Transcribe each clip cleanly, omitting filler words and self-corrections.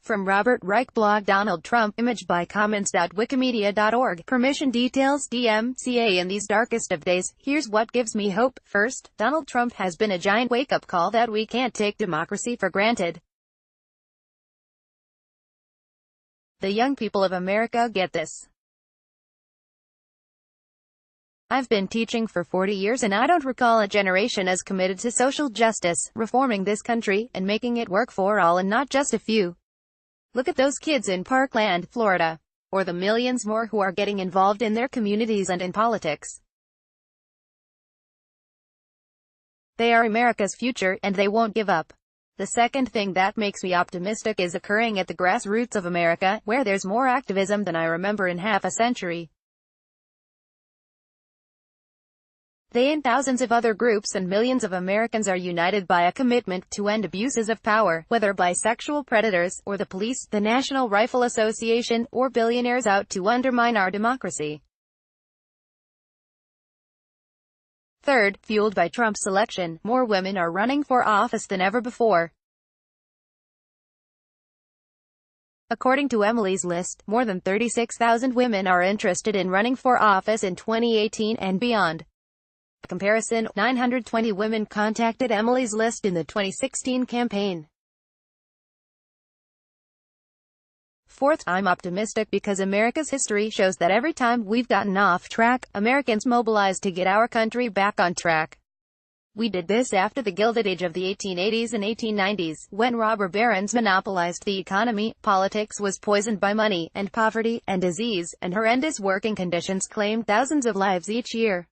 From Robert Reich blog. Donald Trump image by comments.wikimedia.org. Permission details DMCA. In these darkest of days, here's what gives me hope. First, Donald Trump has been a giant wake-up call that we can't take democracy for granted. The young people of America get this. I've been teaching for 40 years and I don't recall a generation as committed to social justice, reforming this country, and making it work for all and not just a few. Look at those kids in Parkland, Florida. Or the millions more who are getting involved in their communities and in politics. They are America's future, and they won't give up. The second thing that makes me optimistic is occurring at the grassroots of America, where there's more activism than I remember in half a century. They and thousands of other groups and millions of Americans are united by a commitment to end abuses of power, whether by sexual predators, or the police, the National Rifle Association, or billionaires out to undermine our democracy. Third, fueled by Trump's election, more women are running for office than ever before. According to Emily's List, more than 36,000 women are interested in running for office in 2018 and beyond. By comparison, 920 women contacted Emily's List in the 2016 campaign. Fourth, I'm optimistic because America's history shows that every time we've gotten off track, Americans mobilized to get our country back on track. We did this after the Gilded Age of the 1880s and 1890s, when robber barons monopolized the economy, politics was poisoned by money, and poverty, and disease, and horrendous working conditions claimed thousands of lives each year.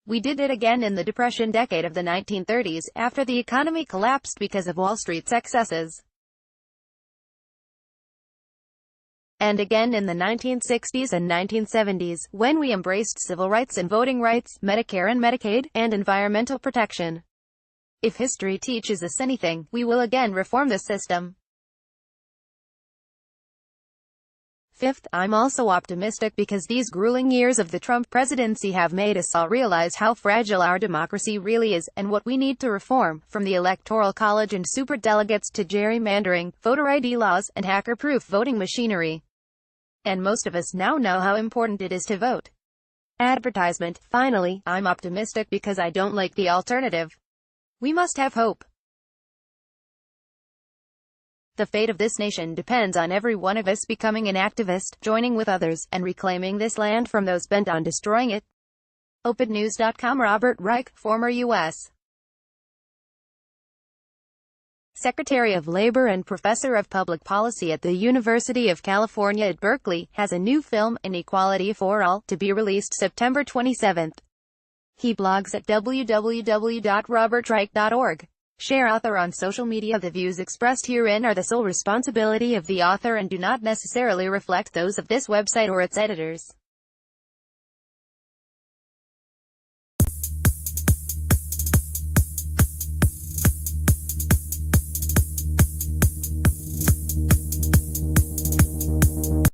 We did it again in the Depression decade of the 1930s, after the economy collapsed because of Wall Street's excesses. And again in the 1960s and 1970s, when we embraced civil rights and voting rights, Medicare and Medicaid, and environmental protection. If history teaches us anything, we will again reform the system. Fifth, I'm also optimistic because these grueling years of the Trump presidency have made us all realize how fragile our democracy really is, and what we need to reform, from the Electoral College and superdelegates to gerrymandering, voter ID laws, and hacker-proof voting machinery. And most of us now know how important it is to vote. Advertisement. Finally, I'm optimistic because I don't like the alternative. We must have hope. The fate of this nation depends on every one of us becoming an activist, joining with others, and reclaiming this land from those bent on destroying it. OpenNews.com. Robert Reich, former U.S. Secretary of Labor and Professor of Public Policy at the University of California at Berkeley, has a new film, Inequality for All, to be released September 27. He blogs at www.robertreich.org. Share author on social media. The views expressed herein are the sole responsibility of the author and do not necessarily reflect those of this website or its editors.